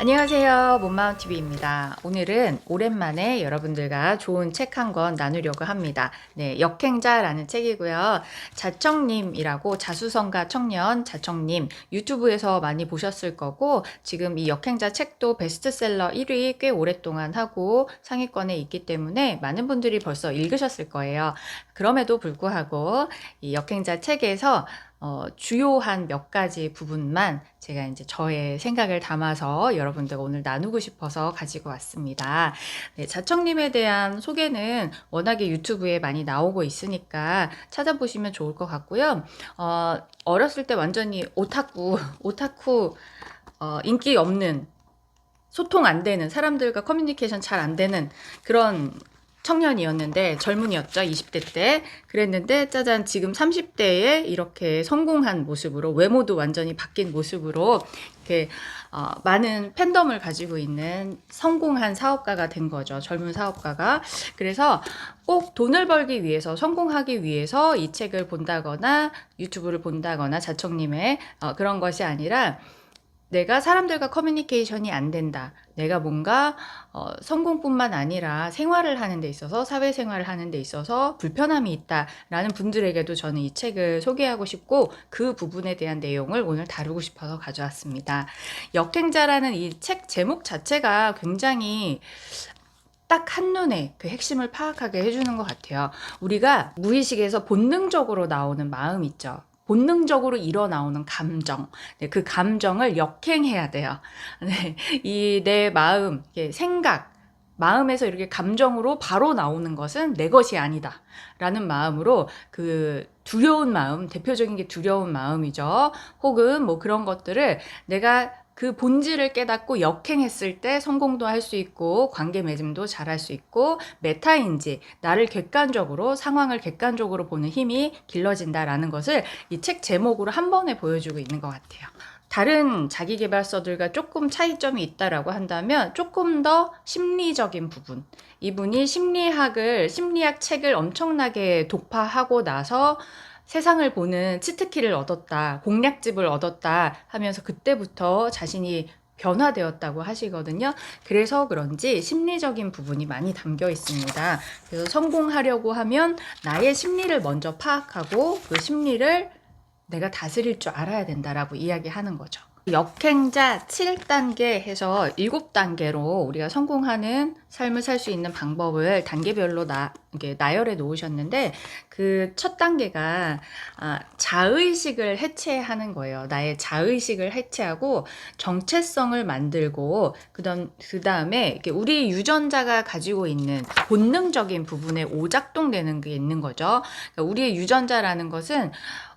안녕하세요. 몸마음TV입니다. 오늘은 오랜만에 여러분들과 좋은 책 한 권 나누려고 합니다. 네, 역행자라는 책이고요. 자청님이라고 자수성가 청년 자청님 유튜브에서 많이 보셨을 거고, 지금 이 역행자 책도 베스트셀러 1위 꽤 오랫동안 하고 상위권에 있기 때문에 많은 분들이 벌써 읽으셨을 거예요. 그럼에도 불구하고 이 역행자 책에서 주요한 몇 가지 부분만 제가 이제 저의 생각을 담아서 여러분들과 오늘 나누고 싶어서 가지고 왔습니다. 네, 자청님에 대한 소개는 워낙에 유튜브에 많이 나오고 있으니까 찾아보시면 좋을 것 같고요. 어렸을 때 완전히 오타쿠, 인기 없는, 소통 안 되는, 사람들과 커뮤니케이션 잘 안 되는 그런 청년이었는데, 젊은이였죠. 20대 때. 그랬는데 짜잔, 지금 30대에 이렇게 성공한 모습으로, 외모도 완전히 바뀐 모습으로 이렇게 많은 팬덤을 가지고 있는 성공한 사업가가 된 거죠. 젊은 사업가가. 그래서 꼭 돈을 벌기 위해서, 성공하기 위해서 이 책을 본다거나 유튜브를 본다거나 자청님의 그런 것이 아니라, 내가 사람들과 커뮤니케이션이 안 된다. 내가 뭔가 성공뿐만 아니라 생활을 하는 데 있어서, 사회생활을 하는 데 있어서 불편함이 있다라는 분들에게도 저는 이 책을 소개하고 싶고, 그 부분에 대한 내용을 오늘 다루고 싶어서 가져왔습니다. 역행자라는 이 책 제목 자체가 굉장히 딱 한눈에 그 핵심을 파악하게 해주는 것 같아요. 우리가 무의식에서 본능적으로 나오는 마음 있죠. 본능적으로 일어나오는 감정. 네, 그 감정을 역행해야 돼요. 네, 이 내 마음, 생각, 마음에서 이렇게 감정으로 바로 나오는 것은 내 것이 아니다. 라는 마음으로, 그 두려운 마음, 대표적인 게 두려운 마음이죠. 혹은 뭐 그런 것들을 내가 그 본질을 깨닫고 역행했을 때 성공도 할 수 있고, 관계 맺음도 잘할 수 있고, 메타인지, 나를 객관적으로, 상황을 객관적으로 보는 힘이 길러진다라는 것을 이 책 제목으로 한 번에 보여주고 있는 것 같아요. 다른 자기계발서들과 조금 차이점이 있다라고 한다면 조금 더 심리적인 부분. 이분이 심리학 책을 엄청나게 독파하고 나서 세상을 보는 치트키를 얻었다, 공략집을 얻었다 하면서 그때부터 자신이 변화되었다고 하시거든요. 그래서 그런지 심리적인 부분이 많이 담겨 있습니다. 그래서 성공하려고 하면 나의 심리를 먼저 파악하고 그 심리를 내가 다스릴 줄 알아야 된다라고 이야기하는 거죠. 역행자 7단계 해서 7단계로 우리가 성공하는 삶을 살 수 있는 방법을 단계별로 이렇게 나열해 놓으셨는데, 그 첫 단계가 자의식을 해체하는 거예요. 나의 자의식을 해체하고 정체성을 만들고, 그 다음에 우리 유전자가 가지고 있는 본능적인 부분에 오작동되는 게 있는 거죠. 그러니까 우리의 유전자라는 것은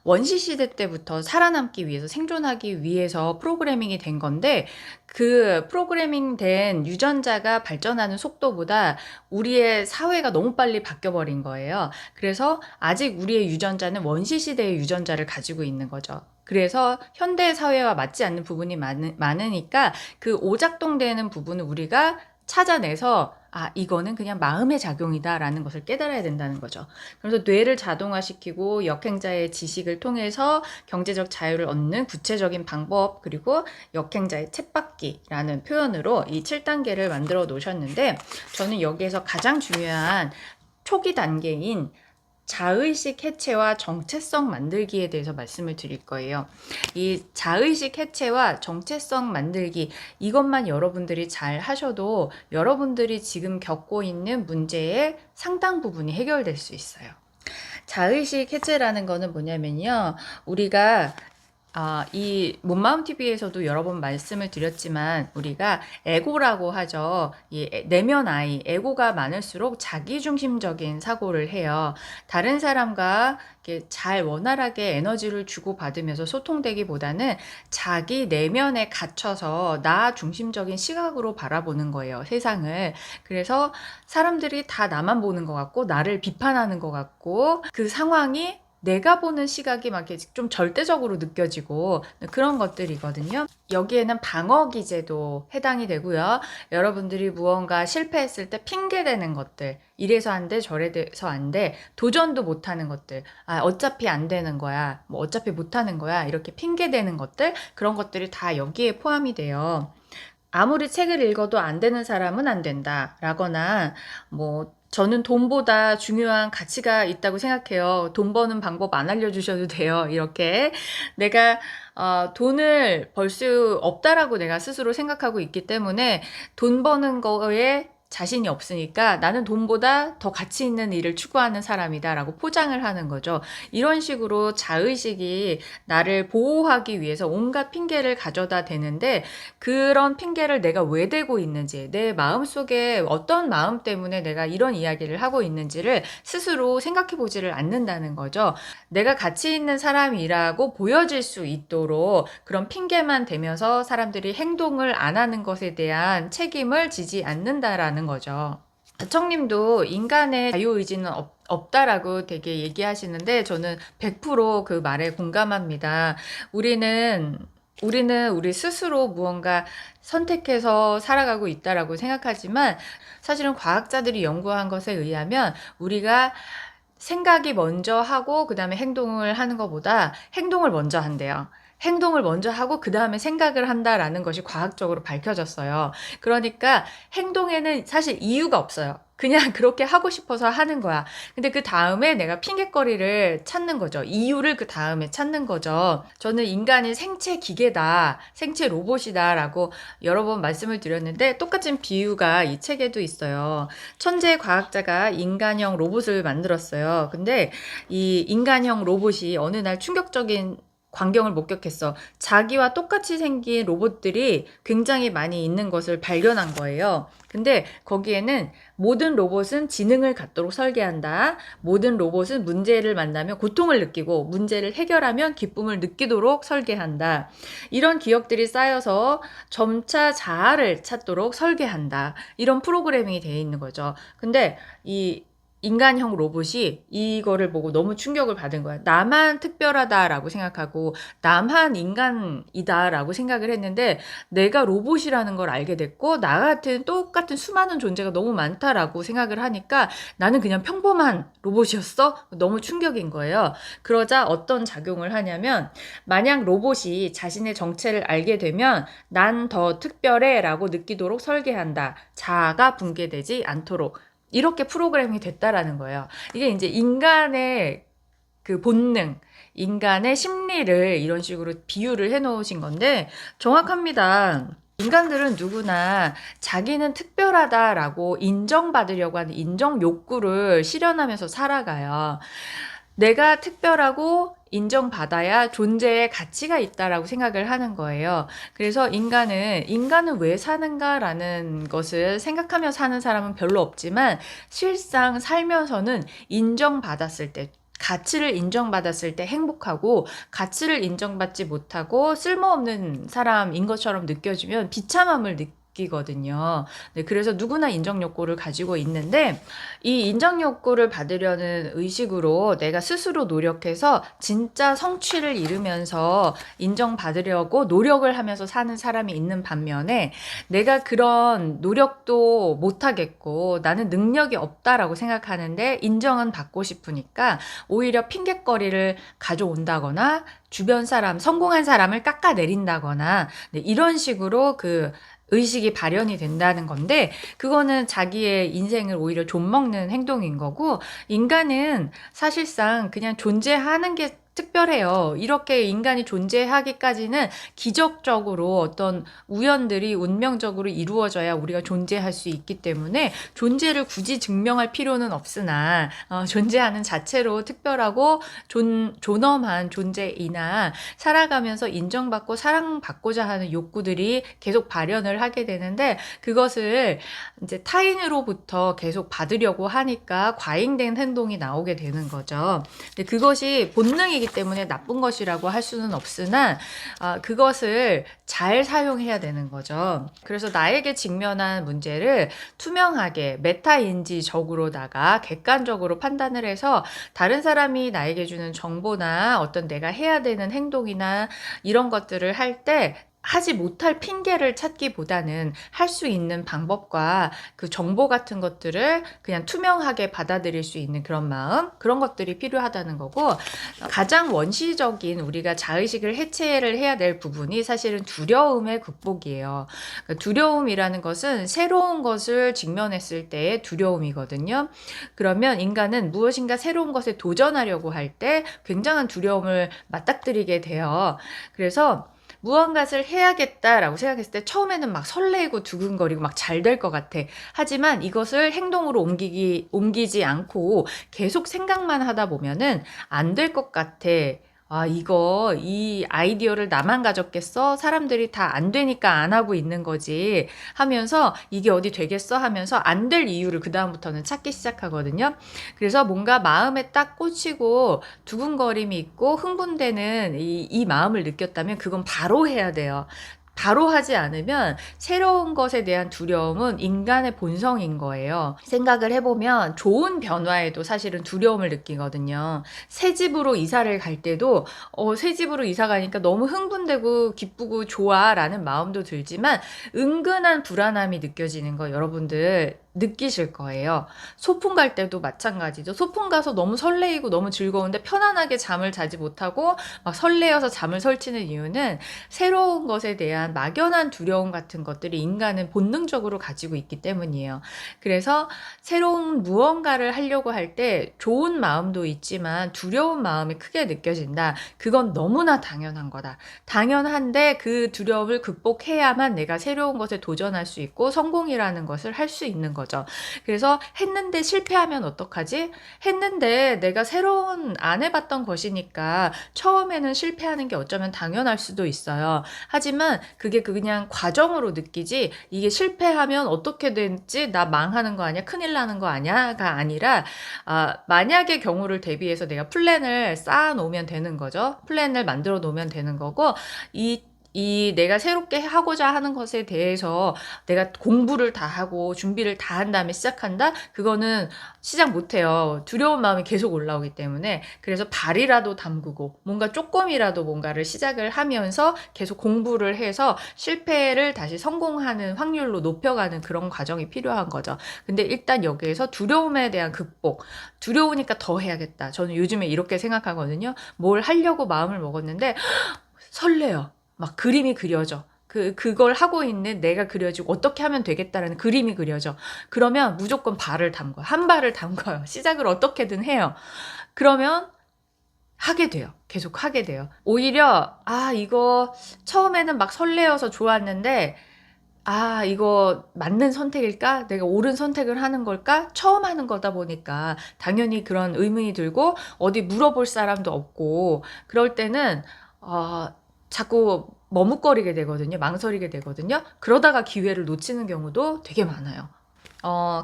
원시시대 때부터 살아남기 위해서, 생존하기 위해서 프로그래밍이 된 건데, 그 프로그래밍 된 유전자가 발전하는 속도보다 우리의 사회가 너무 빨리 바뀌어버린 거예요. 그래서 아직 우리의 유전자는 원시시대의 유전자를 가지고 있는 거죠. 그래서 현대 사회와 맞지 않는 부분이 많으니까 그 오작동되는 부분을 우리가 찾아내서, 이거는 그냥 마음의 작용이다라는 것을 깨달아야 된다는 거죠. 그래서 뇌를 자동화시키고 역행자의 지식을 통해서 경제적 자유를 얻는 구체적인 방법, 그리고 역행자의 쳇바퀴라는 표현으로 이 7단계를 만들어 놓으셨는데, 저는 여기에서 가장 중요한 초기 단계인 자의식 해체와 정체성 만들기에 대해서 말씀을 드릴 거예요. 이 자의식 해체와 정체성 만들기, 이것만 여러분들이 잘 하셔도 여러분들이 지금 겪고 있는 문제의 상당 부분이 해결될 수 있어요. 자의식 해체라는 거는 뭐냐면요, 우리가 이 몸마음TV에서도 여러 번 말씀을 드렸지만, 우리가 에고라고 하죠. 이 내면 아이, 에고가 많을수록 자기중심적인 사고를 해요. 다른 사람과 이렇게 잘 원활하게 에너지를 주고받으면서 소통되기보다는 자기 내면에 갇혀서 나 중심적인 시각으로 바라보는 거예요, 세상을. 그래서 사람들이 다 나만 보는 것 같고, 나를 비판하는 것 같고, 그 상황이 내가 보는 시각이 막 이렇게 좀 절대적으로 느껴지고 그런 것들이거든요. 여기에는 방어 기제도 해당이 되고요. 여러분들이 무언가 실패했을 때 핑계대는 것들, 이래서 안 돼, 저래서 안 돼, 도전도 못하는 것들, 어차피 안 되는 거야, 뭐 어차피 못하는 거야, 이렇게 핑계대는 것들, 그런 것들이 다 여기에 포함이 돼요. 아무리 책을 읽어도 안 되는 사람은 안 된다. 라거나, 저는 돈보다 중요한 가치가 있다고 생각해요. 돈 버는 방법 안 알려주셔도 돼요. 이렇게 내가 돈을 벌 수 없다라고 내가 스스로 생각하고 있기 때문에 돈 버는 거에 자신이 없으니까 나는 돈보다 더 가치 있는 일을 추구하는 사람이다라고 포장을 하는 거죠. 이런 식으로 자의식이 나를 보호하기 위해서 온갖 핑계를 가져다 대는데, 그런 핑계를 내가 왜 대고 있는지, 내 마음속에 어떤 마음 때문에 내가 이런 이야기를 하고 있는지를 스스로 생각해 보지를 않는다는 거죠. 내가 가치 있는 사람이라고 보여질 수 있도록 그런 핑계만 대면서 사람들이 행동을 안 하는 것에 대한 책임을 지지 않는다라는 거죠. 자청님도 인간의 자유의지는 없다라고 되게 얘기하시는데, 저는 100% 그 말에 공감합니다. 우리는 우리 스스로 무언가 선택해서 살아가고 있다라고 생각하지만, 사실은 과학자들이 연구한 것에 의하면 우리가 생각이 먼저 하고 그 다음에 행동을 하는 것보다 행동을 먼저 한대요. 행동을 먼저 하고 그 다음에 생각을 한다라는 것이 과학적으로 밝혀졌어요. 그러니까 행동에는 사실 이유가 없어요. 그냥 그렇게 하고 싶어서 하는 거야. 근데 그 다음에 내가 핑곗거리를 찾는 거죠. 이유를 그 다음에 찾는 거죠. 저는 인간이 생체 기계다, 생체 로봇이다 라고 여러 번 말씀을 드렸는데, 똑같은 비유가 이 책에도 있어요. 천재 과학자가 인간형 로봇을 만들었어요. 근데 이 인간형 로봇이 어느 날 충격적인 광경을 목격했어. 자기와 똑같이 생긴 로봇들이 굉장히 많이 있는 것을 발견한 거예요. 근데 거기에는 모든 로봇은 지능을 갖도록 설계한다. 모든 로봇은 문제를 만나면 고통을 느끼고 문제를 해결하면 기쁨을 느끼도록 설계한다. 이런 기억들이 쌓여서 점차 자아를 찾도록 설계한다. 이런 프로그래밍이 되어 있는 거죠. 근데 이 인간형 로봇이 이거를 보고 너무 충격을 받은 거야. 나만 특별하다라고 생각하고 나만 인간이다라고 생각을 했는데, 내가 로봇이라는 걸 알게 됐고 나 같은 똑같은 수많은 존재가 너무 많다라고 생각을 하니까 나는 그냥 평범한 로봇이었어? 너무 충격인 거예요. 그러자 어떤 작용을 하냐면, 만약 로봇이 자신의 정체를 알게 되면 난 더 특별해 라고 느끼도록 설계한다. 자아가 붕괴되지 않도록. 이렇게 프로그래밍이 됐다라는 거예요. 이게 이제 인간의 그 본능, 인간의 심리를 이런 식으로 비유를 해 놓으신 건데 정확합니다. 인간들은 누구나 자기는 특별하다라고 인정받으려고 하는 인정 욕구를 실현하면서 살아가요. 내가 특별하고 인정받아야 존재의 가치가 있다라고 생각을 하는 거예요. 그래서 인간은 왜 사는가라는 것을 생각하며 사는 사람은 별로 없지만, 실상 살면서는 인정받았을 때, 가치를 인정받았을 때 행복하고, 가치를 인정받지 못하고 쓸모없는 사람인 것처럼 느껴지면 비참함을 느끼거든요. 네, 그래서 누구나 인정 욕구를 가지고 있는데, 이 인정 욕구를 받으려는 의식으로 내가 스스로 노력해서 진짜 성취를 이루면서 인정받으려고 노력을 하면서 사는 사람이 있는 반면에, 내가 그런 노력도 못하겠고 나는 능력이 없다라고 생각하는데 인정은 받고 싶으니까 오히려 핑곗거리를 가져온다거나 주변 사람, 성공한 사람을 깎아내린다거나, 네, 이런 식으로 그 의식이 발현이 된다는 건데, 그거는 자기의 인생을 오히려 좀먹는 행동인 거고, 인간은 사실상 그냥 존재하는 게 특별해요. 이렇게 인간이 존재하기까지는 기적적으로 어떤 우연들이 운명적으로 이루어져야 우리가 존재할 수 있기 때문에 존재를 굳이 증명할 필요는 없으나, 존재하는 자체로 특별하고 존엄한 존재이나 살아가면서 인정받고 사랑받고자 하는 욕구들이 계속 발현을 하게 되는데, 그것을 이제 타인으로부터 계속 받으려고 하니까 과잉된 행동이 나오게 되는 거죠. 근데 그것이 본능이기 때문에 나쁜 것이라고 할 수는 없으나 그것을 잘 사용해야 되는 거죠. 그래서 나에게 직면한 문제를 투명하게 메타인지적으로다가 객관적으로 판단을 해서 다른 사람이 나에게 주는 정보나 어떤 내가 해야 되는 행동이나 이런 것들을 할 때 하지 못할 핑계를 찾기보다는 할 수 있는 방법과 그 정보 같은 것들을 그냥 투명하게 받아들일 수 있는 그런 마음, 그런 것들이 필요하다는 거고, 가장 원시적인 우리가 자의식을 해체를 해야 될 부분이 사실은 두려움의 극복이에요. 그러니까 두려움이라는 것은 새로운 것을 직면했을 때의 두려움이거든요. 그러면 인간은 무엇인가 새로운 것에 도전하려고 할 때 굉장한 두려움을 맞닥뜨리게 돼요. 그래서 무언가를 해야겠다라고 생각했을 때 처음에는 막 설레고 두근거리고 막 잘 될 것 같아. 하지만 이것을 행동으로 옮기지 않고 계속 생각만 하다 보면은 안 될 것 같아. 아, 이 아이디어를 나만 가졌겠어? 사람들이 다 안 되니까 안 하고 있는 거지. 하면서 이게 어디 되겠어? 하면서 안 될 이유를 그다음부터는 찾기 시작하거든요. 그래서 뭔가 마음에 딱 꽂히고 두근거림이 있고 흥분되는 이 마음을 느꼈다면 그건 바로 해야 돼요. 바로 하지 않으면 새로운 것에 대한 두려움은 인간의 본성인 거예요. 생각을 해보면 좋은 변화에도 사실은 두려움을 느끼거든요. 새 집으로 이사를 갈 때도 새 집으로 이사 가니까 너무 흥분되고 기쁘고 좋아 라는 마음도 들지만 은근한 불안함이 느껴지는 거 여러분들 느끼실 거예요. 소풍 갈 때도 마찬가지죠. 소풍 가서 너무 설레이고 너무 즐거운데 편안하게 잠을 자지 못하고 막 설레어서 잠을 설치는 이유는 새로운 것에 대한 막연한 두려움 같은 것들이 인간은 본능적으로 가지고 있기 때문이에요. 그래서 새로운 무언가를 하려고 할 때 좋은 마음도 있지만 두려운 마음이 크게 느껴진다. 그건 너무나 당연한 거다. 당연한데 그 두려움을 극복해야만 내가 새로운 것에 도전할 수 있고 성공이라는 것을 할 수 있는 거죠. 그래서 했는데 실패하면 어떡하지? 했는데 내가 새로운 안 해봤던 것이니까 처음에는 실패하는 게 어쩌면 당연할 수도 있어요. 하지만 그게 그냥 과정으로 느끼지 이게 실패하면 어떻게 될지 나 망하는 거 아니야? 큰일 나는 거 아니야?가 아니라 만약의 경우를 대비해서 내가 플랜을 쌓아 놓으면 되는 거죠. 플랜을 만들어 놓으면 되는 거고 이 내가 새롭게 하고자 하는 것에 대해서 내가 공부를 다 하고 준비를 다 한 다음에 시작한다? 그거는 시작 못해요. 두려운 마음이 계속 올라오기 때문에. 그래서 발이라도 담그고 뭔가 조금이라도 뭔가를 시작을 하면서 계속 공부를 해서 실패를 다시 성공하는 확률로 높여가는 그런 과정이 필요한 거죠. 근데 일단 여기에서 두려움에 대한 극복. 두려우니까 더 해야겠다. 저는 요즘에 이렇게 생각하거든요. 뭘 하려고 마음을 먹었는데 설레요. 막 그림이 그려져. 그걸 하고 있는 내가 그려지고 어떻게 하면 되겠다라는 그림이 그려져. 그러면 무조건 발을 담궈요. 한 발을 담궈요. 시작을 어떻게든 해요. 그러면 하게 돼요. 계속 하게 돼요. 오히려, 이거 처음에는 막 설레어서 좋았는데, 이거 맞는 선택일까? 내가 옳은 선택을 하는 걸까? 처음 하는 거다 보니까 당연히 그런 의문이 들고 어디 물어볼 사람도 없고 그럴 때는 자꾸 머뭇거리게 되거든요. 망설이게 되거든요. 그러다가 기회를 놓치는 경우도 되게 많아요.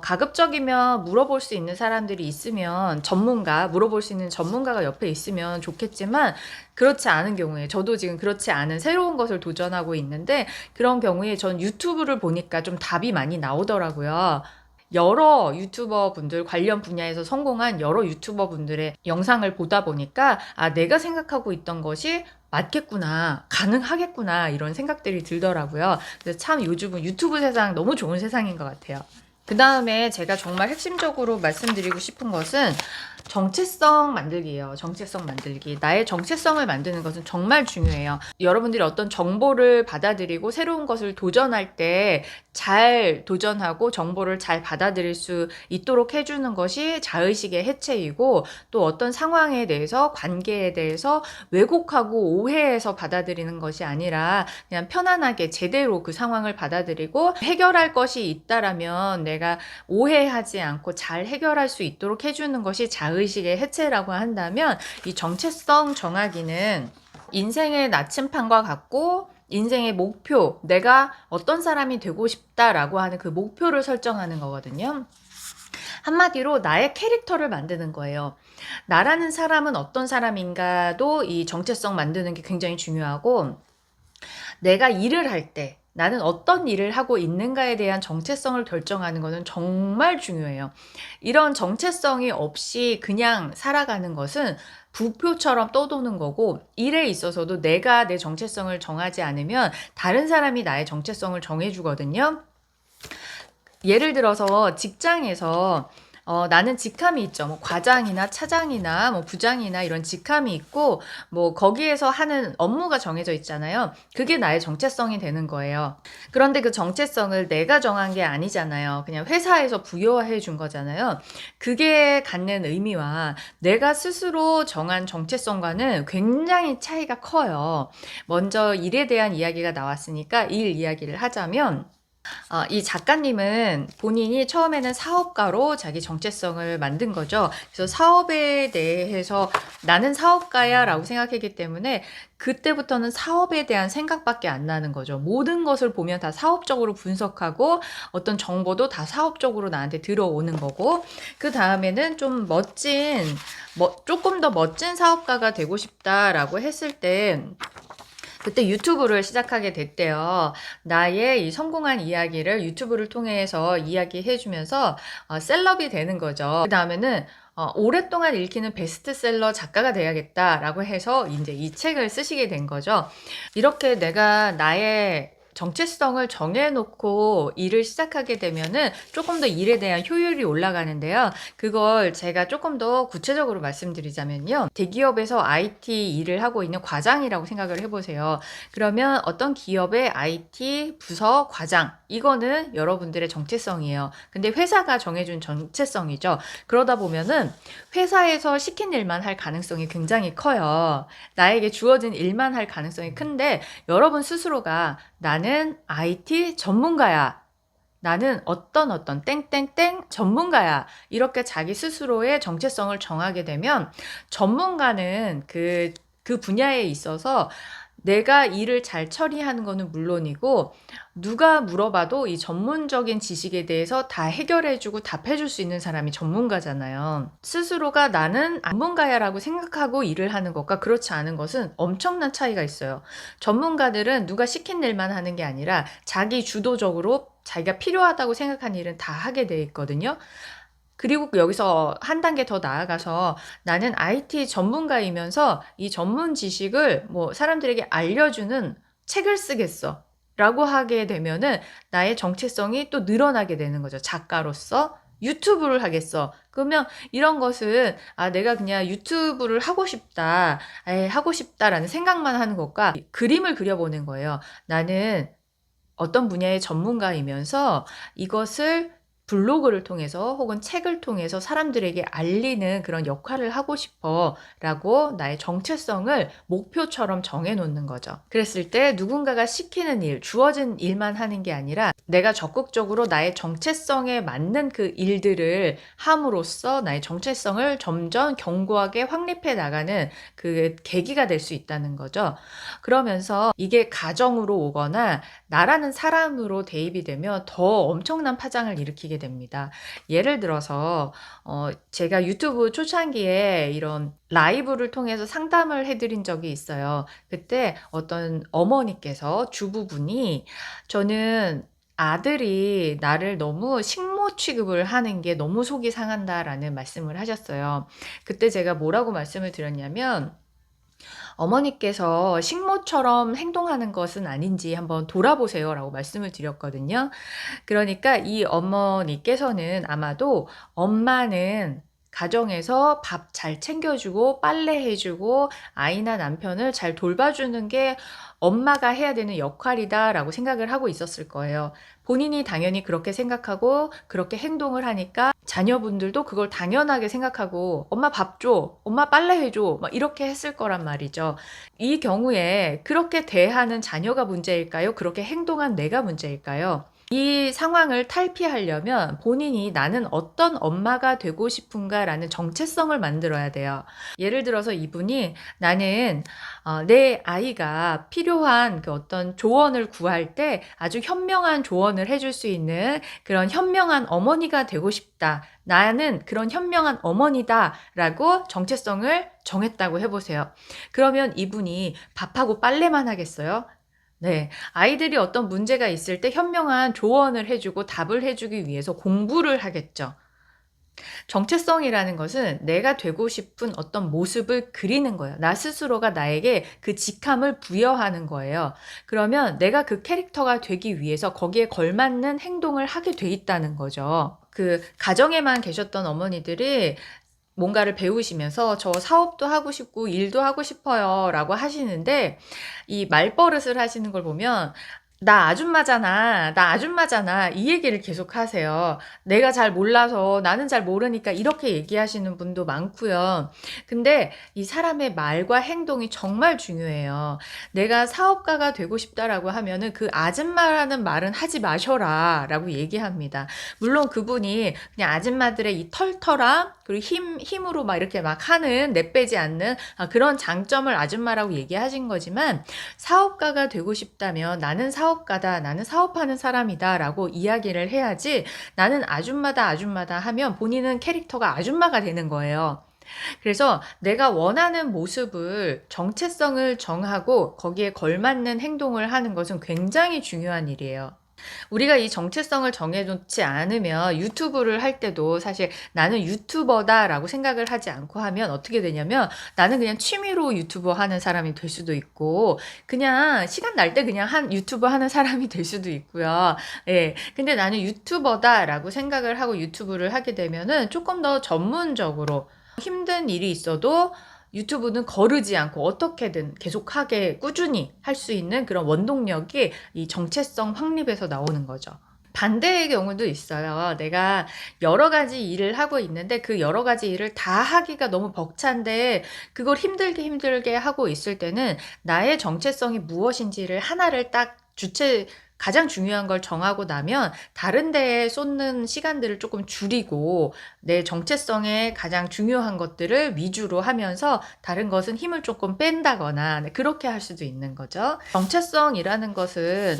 가급적이면 물어볼 수 있는 사람들이 있으면 물어볼 수 있는 전문가가 옆에 있으면 좋겠지만 그렇지 않은 경우에 저도 지금 그렇지 않은 새로운 것을 도전하고 있는데 그런 경우에 전 유튜브를 보니까 좀 답이 많이 나오더라고요. 여러 유튜버 분들 관련 분야에서 성공한 여러 유튜버 분들의 영상을 보다 보니까 내가 생각하고 있던 것이 맞겠구나, 가능하겠구나 이런 생각들이 들더라고요. 그래서 참 요즘은 유튜브 세상 너무 좋은 세상인 것 같아요. 그 다음에 제가 정말 핵심적으로 말씀드리고 싶은 것은 정체성 만들기예요. 정체성 만들기. 나의 정체성을 만드는 것은 정말 중요해요. 여러분들이 어떤 정보를 받아들이고 새로운 것을 도전할 때 잘 도전하고 정보를 잘 받아들일 수 있도록 해주는 것이 자의식의 해체이고 또 어떤 상황에 대해서 관계에 대해서 왜곡하고 오해해서 받아들이는 것이 아니라 그냥 편안하게 제대로 그 상황을 받아들이고 해결할 것이 있다라면 내가 오해하지 않고 잘 해결할 수 있도록 해주는 것이 자의식의 해체라고 한다면 이 정체성 정하기는 인생의 나침판과 같고 인생의 목표, 내가 어떤 사람이 되고 싶다라고 하는 그 목표를 설정하는 거거든요. 한마디로 나의 캐릭터를 만드는 거예요. 나라는 사람은 어떤 사람인가도 이 정체성 만드는 게 굉장히 중요하고 내가 일을 할 때 나는 어떤 일을 하고 있는가에 대한 정체성을 결정하는 것은 정말 중요해요. 이런 정체성이 없이 그냥 살아가는 것은 부표처럼 떠도는 거고, 일에 있어서도 내가 내 정체성을 정하지 않으면 다른 사람이 나의 정체성을 정해주거든요. 예를 들어서 직장에서 나는 직함이 있죠. 뭐 과장이나 차장이나 뭐 부장이나 이런 직함이 있고, 뭐 거기에서 하는 업무가 정해져 있잖아요. 그게 나의 정체성이 되는 거예요. 그런데 그 정체성을 내가 정한 게 아니잖아요. 그냥 회사에서 부여해 준 거잖아요. 그게 갖는 의미와 내가 스스로 정한 정체성과는 굉장히 차이가 커요. 먼저 일에 대한 이야기가 나왔으니까 일 이야기를 하자면, 이 작가님은 본인이 처음에는 사업가로 자기 정체성을 만든 거죠. 그래서 사업에 대해서 나는 사업가야 라고 생각했기 때문에 그때부터는 사업에 대한 생각밖에 안 나는 거죠. 모든 것을 보면 다 사업적으로 분석하고 어떤 정보도 다 사업적으로 나한테 들어오는 거고, 그 다음에는 좀 조금 더 멋진 사업가가 되고 싶다라고 했을 때 그때 유튜브를 시작하게 됐대요. 나의 이 성공한 이야기를 유튜브를 통해서 이야기해 주면서 셀럽이 되는 거죠. 그다음에는 오랫동안 읽히는 베스트셀러 작가가 돼야겠다라고 해서 이제 이 책을 쓰시게 된 거죠. 이렇게 내가 나의 정체성을 정해놓고 일을 시작하게 되면은 조금 더 일에 대한 효율이 올라가는데요. 그걸 제가 조금 더 구체적으로 말씀드리자면요. 대기업에서 IT 일을 하고 있는 과장이라고 생각을 해보세요. 그러면 어떤 기업의 IT 부서 과장, 이거는 여러분들의 정체성이에요. 근데 회사가 정해준 정체성이죠. 그러다 보면은 회사에서 시킨 일만 할 가능성이 굉장히 커요. 나에게 주어진 일만 할 가능성이 큰데, 여러분 스스로가 나는 IT 전문가야. 나는 어떤 땡땡땡 전문가야. 이렇게 자기 스스로의 정체성을 정하게 되면 전문가는 그 분야에 있어서 내가 일을 잘 처리하는 거는 물론이고, 누가 물어봐도 이 전문적인 지식에 대해서 다 해결해주고 답해줄 수 있는 사람이 전문가잖아요. 스스로가 나는 전문가야라고 생각하고 일을 하는 것과 그렇지 않은 것은 엄청난 차이가 있어요. 전문가들은 누가 시킨 일만 하는 게 아니라 자기 주도적으로 자기가 필요하다고 생각한 일은 다 하게 돼 있거든요. 그리고 여기서 한 단계 더 나아가서 나는 IT 전문가이면서 이 전문 지식을 뭐 사람들에게 알려주는 책을 쓰겠어 라고 하게 되면은 나의 정체성이 또 늘어나게 되는 거죠. 작가로서 유튜브를 하겠어. 그러면 이런 것은 내가 그냥 유튜브를 하고 싶다. 하고 싶다라는 생각만 하는 것과 그림을 그려보는 거예요. 나는 어떤 분야의 전문가이면서 이것을 블로그를 통해서 혹은 책을 통해서 사람들에게 알리는 그런 역할을 하고 싶어 라고 나의 정체성을 목표처럼 정해놓는 거죠. 그랬을 때 누군가가 시키는 일, 주어진 일만 하는 게 아니라 내가 적극적으로 나의 정체성에 맞는 그 일들을 함으로써 나의 정체성을 점점 견고하게 확립해 나가는 그 계기가 될 수 있다는 거죠. 그러면서 이게 가정으로 오거나 나라는 사람으로 대입이 되면 더 엄청난 파장을 일으키게 됩니다. 예를 들어서 제가 유튜브 초창기에 이런 라이브를 통해서 상담을 해드린 적이 있어요. 그때 어떤 어머니께서 주부분이 저는 아들이 나를 너무 식모 취급을 하는 게 너무 속이 상한다라는 말씀을 하셨어요. 그때 제가 뭐라고 말씀을 드렸냐면 어머니께서 식모처럼 행동하는 것은 아닌지 한번 돌아보세요라고 말씀을 드렸거든요. 그러니까 이 어머니께서는 아마도 엄마는 가정에서 밥 잘 챙겨주고 빨래해주고 아이나 남편을 잘 돌봐주는 게 엄마가 해야 되는 역할이다라고 생각을 하고 있었을 거예요. 본인이 당연히 그렇게 생각하고 그렇게 행동을 하니까 자녀분들도 그걸 당연하게 생각하고 엄마 밥 줘, 엄마 빨래해 줘, 막 이렇게 했을 거란 말이죠. 이 경우에 그렇게 대하는 자녀가 문제일까요? 그렇게 행동한 내가 문제일까요? 이 상황을 탈피하려면 본인이 나는 어떤 엄마가 되고 싶은가라는 정체성을 만들어야 돼요. 예를 들어서 이분이 나는 내 아이가 필요한 그 어떤 조언을 구할 때 아주 현명한 조언을 해줄 수 있는 그런 현명한 어머니가 되고 싶다. 나는 그런 현명한 어머니다라고 정체성을 정했다고 해보세요. 그러면 이분이 밥하고 빨래만 하겠어요? 네. 아이들이 어떤 문제가 있을 때 현명한 조언을 해 주고 답을 해 주기 위해서 공부를 하겠죠. 정체성이라는 것은 내가 되고 싶은 어떤 모습을 그리는 거예요. 나 스스로가 나에게 그 직함을 부여하는 거예요. 그러면 내가 그 캐릭터가 되기 위해서 거기에 걸맞는 행동을 하게 돼 있다는 거죠. 그 가정에만 계셨던 어머니들이 뭔가를 배우시면서 "저 사업도 하고 싶고 일도 하고 싶어요."라고 하시는데 이 말버릇을 하시는 걸 보면 "나 아줌마잖아. 나 아줌마잖아." 이 얘기를 계속하세요. 내가 잘 몰라서 "나는 잘 모르니까." 이렇게 얘기하시는 분도 많고요. 근데 이 사람의 말과 행동이 정말 중요해요. "내가 사업가가 되고 싶다."라고 하면은 "그 아줌마라는 말은 하지 마셔라."라고 얘기합니다. 물론 그분이 그냥 아줌마들의 이 털털함 그리고 힘으로 막 이렇게 막 하는 내빼지 않는 그런 장점을 아줌마라고 얘기하신 거지만 사업가가 되고 싶다면 "나는 사업가다. 나는 사업하는 사람이다."라고 이야기를 해야지 "나는 아줌마다, 아줌마다." 하면 본인은 캐릭터가 아줌마가 되는 거예요. 그래서 내가 원하는 모습을 정체성을 정하고 거기에 걸맞는 행동을 하는 것은 굉장히 중요한 일이에요. 우리가 이 정체성을 정해 놓지 않으면 유튜브를 할 때도 사실 '나는 유튜버다.'라고 생각을 하지 않고 하면 어떻게 되냐면 나는 그냥 취미로 유튜버 하는 사람이 될 수도 있고 그냥 시간 날 때 그냥 한 유튜버 하는 사람이 될 수도 있고요. 예. 근데 '나는 유튜버다.'라고 생각을 하고 유튜브를 하게 되면은 쪼끔 더 전문적으로 힘든 일이 있어도 유튜브는 거르지 않고 어떻게든 계속하게 꾸준히 할 수 있는 그런 원동력이 이 정체성 확립에서 나오는 거죠. 반대의 경우도 있어요. 내가 여러 가지 일을 하고 있는데 그 여러 가지 일을 다 하기가 너무 벅찬데 그걸 힘들게 하고 있을 때는 나의 정체성이 무엇인지를 하나를 딱 가장 중요한 걸 정하고 나면 다른 데에 쏟는 시간들을 조금 줄이고 내 정체성에 가장 중요한 것들을 위주로 하면서 다른 것은 힘을 조금 뺀다거나 네 그렇게 할 수도 있는 거죠. 정체성이라는 것은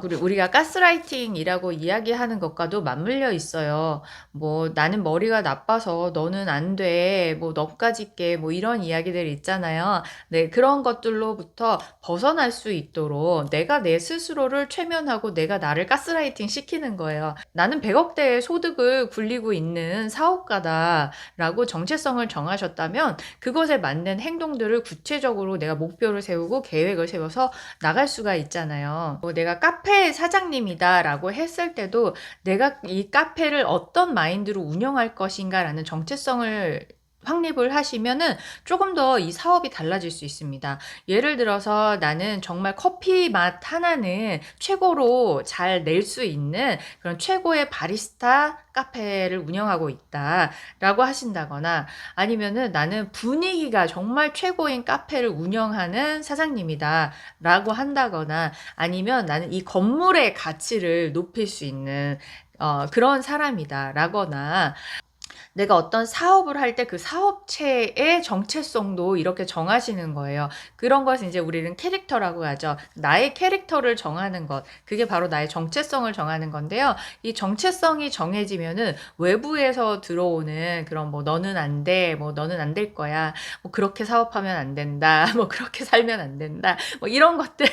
그리고 우리가 가스라이팅이라고 이야기하는 것과도 맞물려 있어요. 뭐 "나는 머리가 나빠서 너는 안 돼." 뭐 "너까짓 게." 뭐 이런 이야기들 있잖아요. 네 그런 것들로부터 벗어날 수 있도록 내가 내 스스로를 최면하고 내가 나를 가스라이팅 시키는 거예요. '나는 100억 대의 소득을 굴리고 있는 사업가다.'라고 정체성을 정하셨다면 그것에 맞는 행동들을 구체적으로 내가 목표를 세우고 계획을 세워서 나갈 수가 있잖아요. 뭐 '내가 카페 사장님이다.'라고 했을 때도 '내가 이 카페를 어떤 마인드로 운영할 것인가.'라는 정체성을 확립을 하시면은 쪼금 더 이 사업이 달라질 수 있습니다. 예를 들어서 '나는 정말 커피 맛 하나는 최고로 잘 낼 수 있는 그런 최고의 바리스타 카페를 운영하고 있다.'라고 하신다거나 아니면은 '나는 분위기가 정말 최고인 카페를 운영하는 사장님이다.'라고 한다거나 아니면 '나는 이 건물의 가치를 높일 수 있는 그런 사람이다.'라거나 내가 어떤 사업을 할 때 그 사업체의 정체성도 이렇게 정하시는 거예요. 그런 것을 인제 우리는 캐릭터라고 하죠. 나의 캐릭터를 정하는 것. 그게 바로 나의 정체성을 정하는 건데요. 이 정체성이 정해지면은 외부에서 들어오는 그런 뭐 "너는 안 돼." 뭐 "너는 안 될 거야." 뭐 "그렇게 사업하면 안 된다." 뭐 "그렇게 살면 안 된다." 뭐 이런 것들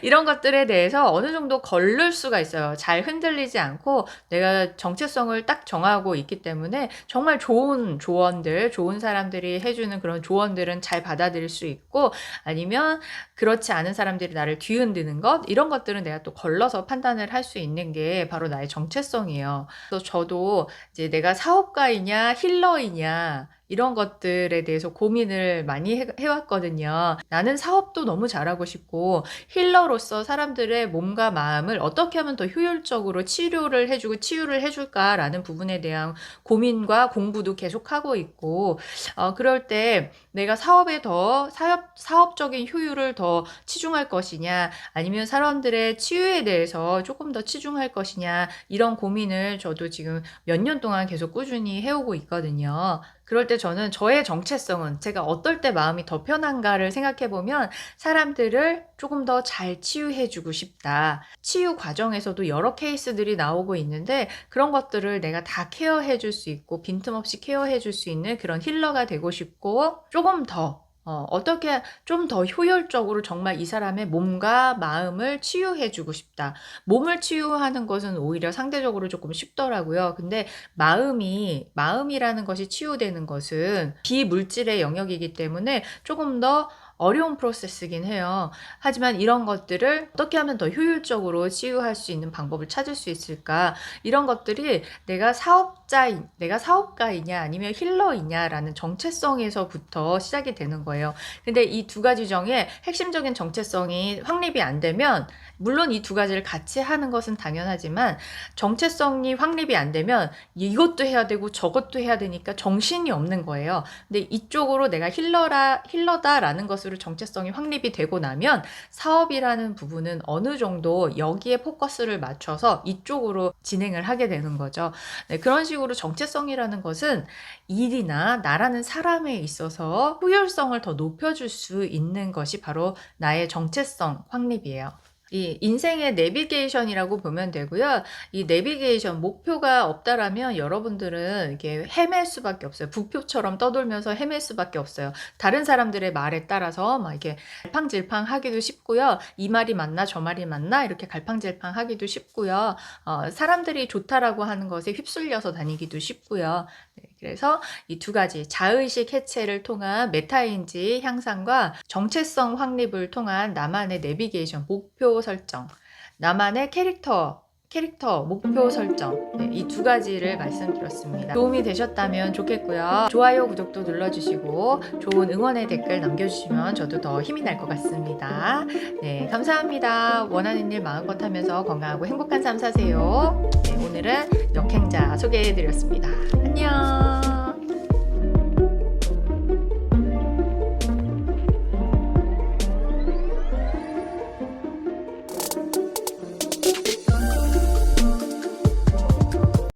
이런 것들에 대해서 어느 정도 거를 수가 있어요. 잘 흔들리지 않고 내가 정체성을 딱 정하고 있기 때문에 정말 좋은 조언들, 좋은 사람들이 해 주는 그런 조언들은 잘 받아들일 수 있고 아니면 그렇지 않은 사람들이 나를 뒤흔드는 것 이런 것들은 내가 또 걸러서 판단을 할 수 있는 게 바로 나의 정체성이에요. 그래서 저도 이제 '내가 사업가이냐 힐러이냐.' 이런 것들에 대해서 고민을 많이 해 왔거든요. 나는 사업도 너무 잘하고 싶고 힐러로서 사람들의 몸과 마음을 어떻게 하면 더 효율적으로 치료를 해 주고 치유를 해 줄까라는 부분에 대한 고민과 공부도 계속하고 있고 그럴 때 내가 사업에 더 사업적인 효율을 더 치중할 것이냐 아니면 사람들의 치유에 대해서 조금 더 치중할 것이냐 이런 고민을 저도 지금 몇 년 동안 계속 꾸준히 해 오고 있거든요. 그럴 때 저는 저의 정체성은 제가 어떨 때 마음이 더 편한가를 생각해 보면 사람들을 조금 더 잘 치유해 주고 싶다. 치유 과정에서도 여러 케이스들이 나오고 있는데 그런 것들을 내가 다 케어해 줄 수 있고 빈틈없이 케어해 줄 수 있는 그런 힐러가 되고 싶고 조금 더 어떻게 좀 더 효율적으로 정말 이 사람의 몸과 마음을 치유해주고 싶다. 몸을 치유하는 것은 오히려 상대적으로 조금 쉽더라고요. 근데 마음이라는 것이 치유되는 것은 비물질의 영역이기 때문에 조금 더 어려운 프로세스긴 해요. 하지만 이런 것들을 어떻게 하면 더 효율적으로 치유할 수 있는 방법을 찾을 수 있을까? 이런 것들이 내가 사업가이냐 아니면 힐러이냐라는 정체성에서부터 시작이 되는 거예요. 근데 이 두 가지 중에 핵심적인 정체성이 확립이 안 되면, 물론 이 두 가지를 같이 하는 것은 당연하지만 정체성이 확립이 안 되면 이것도 해야 되고 저것도 해야 되니까 정신이 없는 거예요. 근데 이쪽으로 내가 힐러다라는 것으로 정체성이 확립이 되고 나면 사업이라는 부분은 어느 정도 여기에 포커스를 맞춰서 이쪽으로 진행을 하게 되는 거죠. 네, 그런 식으로 정체성이라는 것은 일이나 나라는 사람에 있어서 효율성을 더 높여줄 수 있는 것이 바로 나의 정체성 확립이에요. 이 인생의 내비게이션이라고 보면 되고요. 이 내비게이션 목표가 없다라면 여러분들은 이게 헤맬 수밖에 없어요. 부표처럼 떠돌면서 헤맬 수밖에 없어요. 다른 사람들의 말에 따라서 막 이렇게 갈팡질팡하기도 쉽고요. 이 말이 맞나 저 말이 맞나 이렇게 갈팡질팡하기도 쉽고요. 사람들이 좋다라고 하는 것에 휩쓸려서 다니기도 쉽고요. 네, 그래서 이 두 가지 자의식 해체를 통한 메타인지 향상과 정체성 확립을 통한 나만의 내비게이션 목표 설정, 나만의 캐릭터 목표 설정, 네, 이 두 가지를 말씀드렸습니다. 도움이 되셨다면 좋겠고요. 좋아요, 구독도 눌러주시고 좋은 응원의 댓글 남겨주시면 저도 더 힘이 날 것 같습니다. 네, 감사합니다. 원하는 일 마음껏 하면서 건강하고 행복한 삶 사세요. 네, 오늘은 역행자 소개해드렸습니다. 안녕.